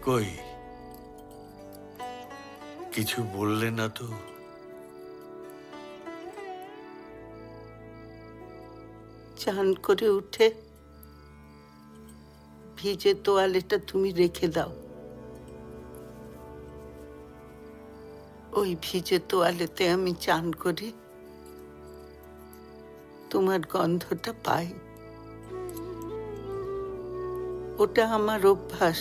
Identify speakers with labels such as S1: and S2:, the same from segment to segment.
S1: কই, কিছু বললে না তো?
S2: চান করে উঠে ভিজে তোয়ালেটা তুমি রেখে দাও। ওই ভিজে তোয়ালেতে আমি চান করি, তোমার গন্ধটা পাই। ওটা আমার অভ্যাস।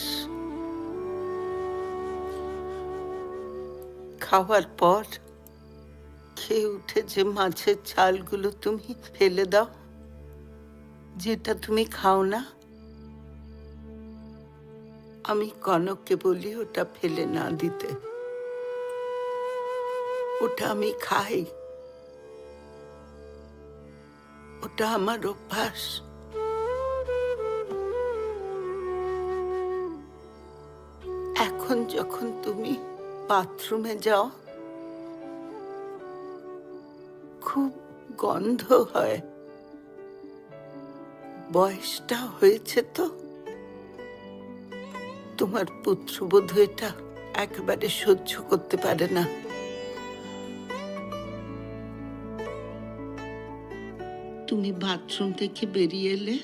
S2: খাওয়ার পর খেয়ে উঠে যে মাছের ছালগুলো তুমি ফেলে দাও, যেটা তুমি খাও না, আমি কনককে বলি ওটা ফেলে না দিতে। ওটা আমি খাই, ওটা আমার অভ্যাস। এখন যখন তুমি বাথরুমে যাও, খুব গন্ধ হয়। বয়সটা হয়েছে তো, তোমার পুত্রবধূ এটা একেবারে সহ্য করতে পারে না। তুমি বাথরুম থেকে বেরিয়ে এলে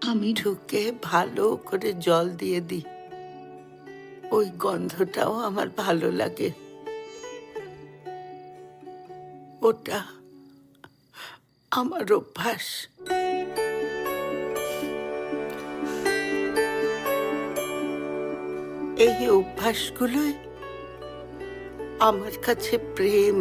S2: আমি ঢুকে ভালো করে জল দিয়ে দিই। ওই গন্ধটাও আমার ভালো লাগে। ওটা আমার অভ্যাস। এই অভ্যাসগুলোই আমার কাছে প্রেম।